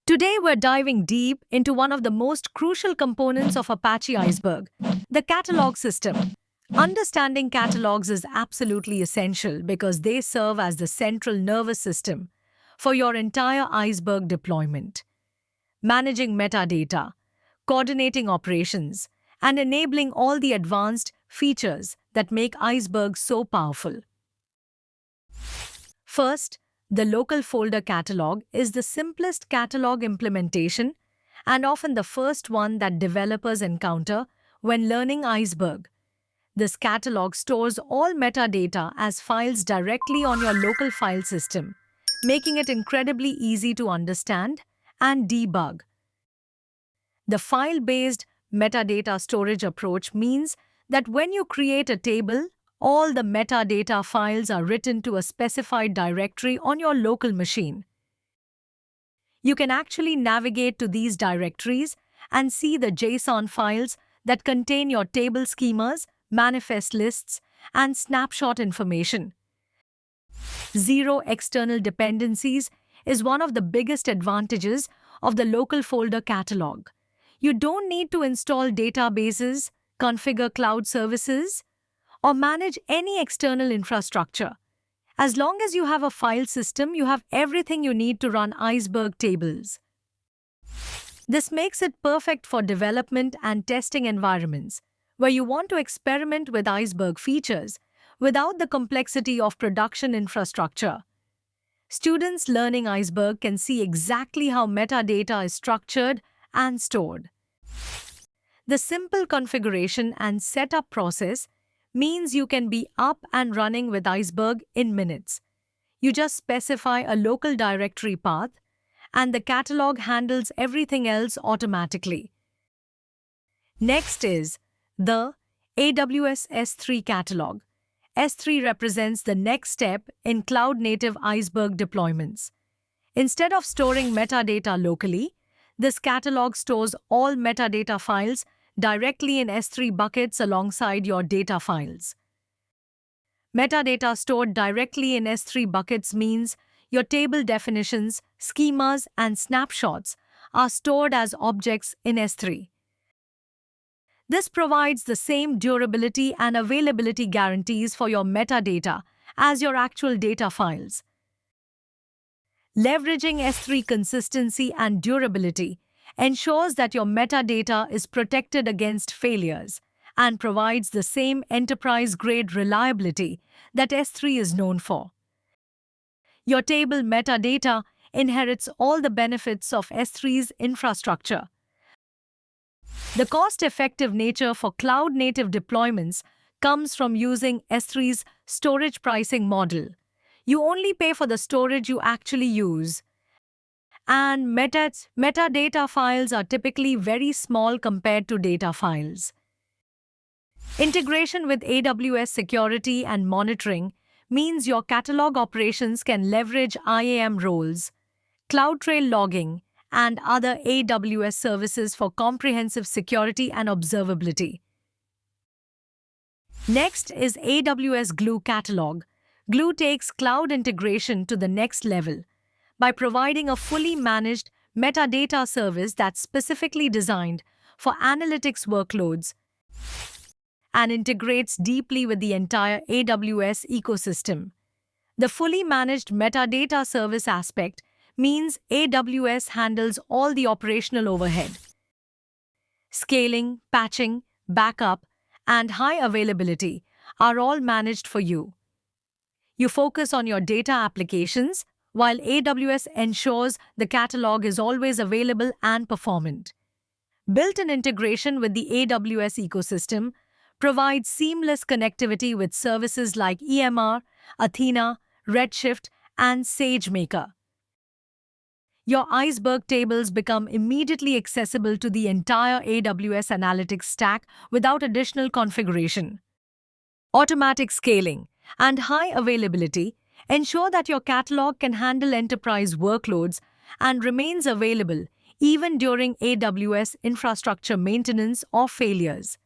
Today, we're diving deep into one of the most crucial components of Apache Iceberg, the catalog system. Understanding catalogs is absolutely essential because they serve as the central nervous system for your entire Iceberg deployment. Managing metadata, coordinating operations, and enabling all the advanced features that make Iceberg so powerful. First, the local folder catalog is the simplest catalog implementation and often the first one that developers encounter when learning Iceberg. This catalog stores all metadata as files directly on your local file system, making it incredibly easy to understand and debug. The file-based metadata storage approach means that when you create a table, all the metadata files are written to a specified directory on your local machine. You can actually navigate to these directories and see the JSON files that contain your table schemas, manifest lists, and snapshot information. Zero external dependencies is one of the biggest advantages of the local folder catalog. You don't need to install databases, configure cloud services, or manage any external infrastructure. As long as you have a file system, you have everything you need to run Iceberg tables. This makes it perfect for development and testing environments, where you want to experiment with Iceberg features without the complexity of production infrastructure. Students learning Iceberg can see exactly how metadata is structured and stored. The simple configuration and setup process means you can be up and running with Iceberg in minutes. You just specify a local directory path, and the catalog handles everything else automatically. Next is the AWS S3 catalog. S3 represents the next step in cloud-native Iceberg deployments. Instead of storing metadata locally, this catalog stores all metadata files directly in S3 buckets alongside your data files. Metadata stored directly in S3 buckets means your table definitions, schemas, and snapshots are stored as objects in S3. This provides the same durability and availability guarantees for your metadata as your actual data files. Leveraging S3 consistency and durability ensures that your metadata is protected against failures and provides the same enterprise-grade reliability that S3 is known for. Your table metadata inherits all the benefits of S3's infrastructure. The cost-effective nature for cloud-native deployments comes from using S3's storage pricing model. You only pay for the storage you actually use. And metadata files are typically very small compared to data files. Integration with AWS security and monitoring means your catalog operations can leverage IAM roles, CloudTrail logging, and other AWS services for comprehensive security and observability. Next is AWS Glue Catalog. Glue takes cloud integration to the next level by providing a fully managed metadata service that's specifically designed for analytics workloads and integrates deeply with the entire AWS ecosystem. The fully managed metadata service aspect means AWS handles all the operational overhead. Scaling, patching, backup, and high availability are all managed for you. You focus on your data applications, while AWS ensures the catalog is always available and performant. Built-in integration with the AWS ecosystem provides seamless connectivity with services like EMR, Athena, Redshift, and SageMaker. Your Iceberg tables become immediately accessible to the entire AWS analytics stack without additional configuration. Automatic scaling and high availability ensure that your catalog can handle enterprise workloads and remains available even during AWS infrastructure maintenance or failures.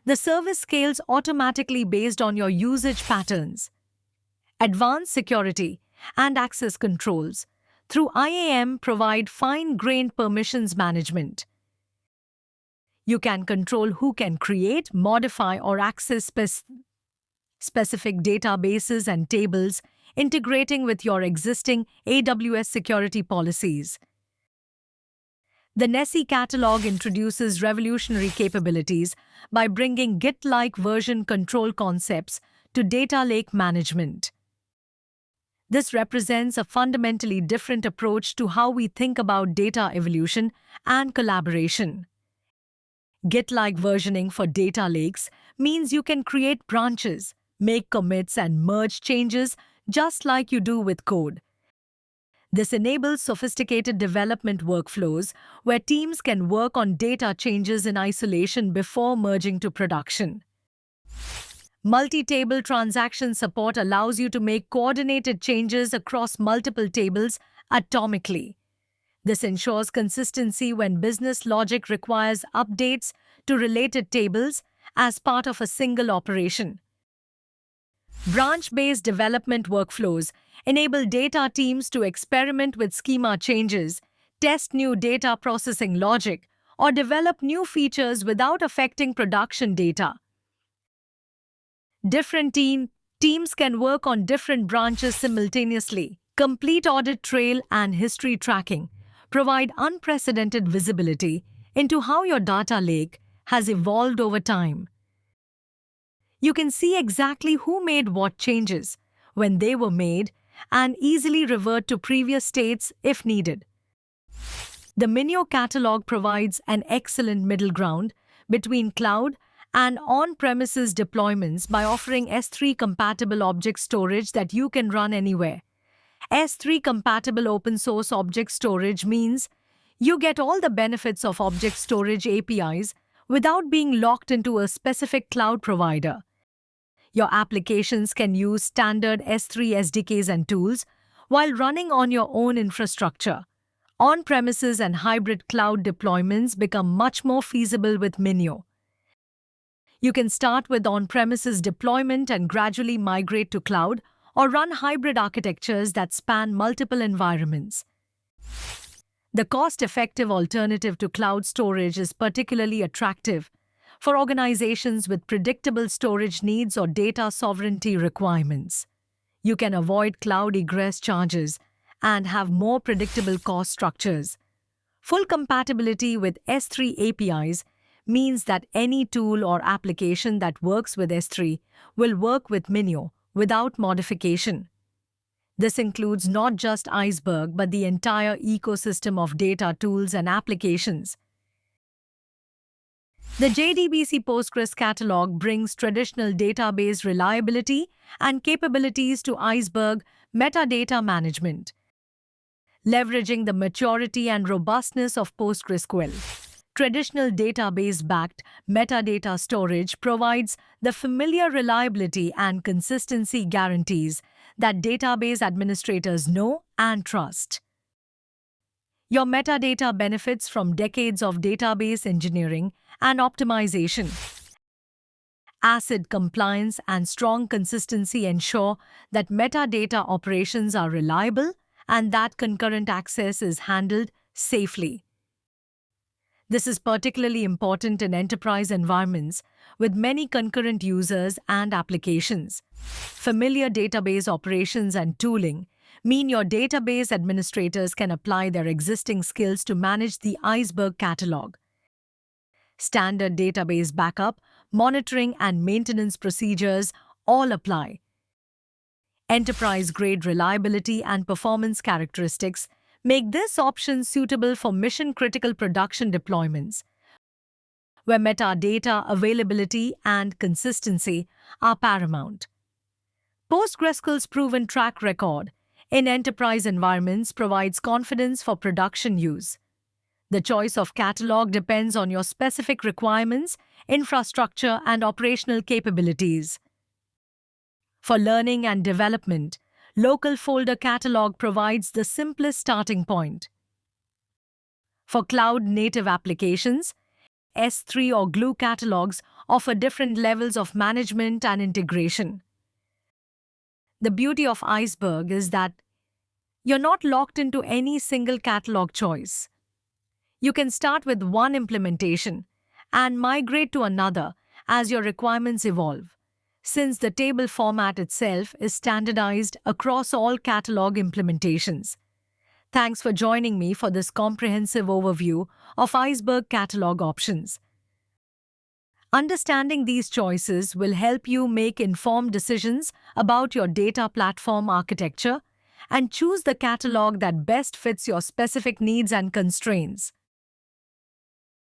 The service scales automatically based on your usage patterns. Advanced security and access controls through IAM provide fine-grained permissions management. You can control who can create, modify, or access specific databases and tables, integrating with your existing AWS security policies. The Nessie catalog introduces revolutionary capabilities by bringing Git-like version control concepts to data lake management. This represents a fundamentally different approach to how we think about data evolution and collaboration. Git-like versioning for data lakes means you can create branches, make commits, and merge changes just like you do with code. This enables sophisticated development workflows where teams can work on data changes in isolation before merging to production. Multi-table transaction support allows you to make coordinated changes across multiple tables atomically. This ensures consistency when business logic requires updates to related tables as part of a single operation. Branch-based development workflows enable data teams to experiment with schema changes, test new data processing logic, or develop new features without affecting production data. Different teams can work on different branches simultaneously. Complete audit trail and history tracking provide unprecedented visibility into how your data lake has evolved over time. You can see exactly who made what changes, when they were made, and easily revert to previous states if needed. The Minio catalog provides an excellent middle ground between cloud and on-premises deployments by offering S3-compatible object storage that you can run anywhere. S3-compatible open-source object storage means you get all the benefits of object storage APIs without being locked into a specific cloud provider. Your applications can use standard S3 SDKs and tools while running on your own infrastructure. On-premises and hybrid cloud deployments become much more feasible with Minio. You can start with on-premises deployment and gradually migrate to cloud, or run hybrid architectures that span multiple environments. The cost-effective alternative to cloud storage is particularly attractive for organizations with predictable storage needs or data sovereignty requirements. You can avoid cloud egress charges and have more predictable cost structures. Full compatibility with S3 APIs means that any tool or application that works with S3 will work with Minio without modification. This includes not just Iceberg but the entire ecosystem of data tools and applications. The JDBC Postgres catalog brings traditional database reliability and capabilities to Iceberg metadata management, leveraging the maturity and robustness of PostgreSQL. Traditional database-backed metadata storage provides the familiar reliability and consistency guarantees that database administrators know and trust. Your metadata benefits from decades of database engineering and optimization. ACID compliance and strong consistency ensure that metadata operations are reliable and that concurrent access is handled safely. This is particularly important in enterprise environments with many concurrent users and applications. Familiar database operations and tooling mean your database administrators can apply their existing skills to manage the Iceberg catalog. Standard database backup, monitoring, and maintenance procedures all apply. Enterprise-grade reliability and performance characteristics make this option suitable for mission-critical production deployments, where metadata availability and consistency are paramount. PostgreSQL's proven track record in enterprise environments provides confidence for production use. The choice of catalog depends on your specific requirements, infrastructure, and operational capabilities. For learning and development, Local Folder Catalog provides the simplest starting point. For cloud-native applications, S3 or Glue catalogs offer different levels of management and integration. The beauty of Iceberg is that You're not locked into any single catalog choice. You can start with one implementation and migrate to another as your requirements evolve, since the table format itself is standardized across all catalog implementations. Thanks for joining me for this comprehensive overview of Iceberg catalog options. Understanding these choices will help you make informed decisions about your data platform architecture and choose the catalog that best fits your specific needs and constraints.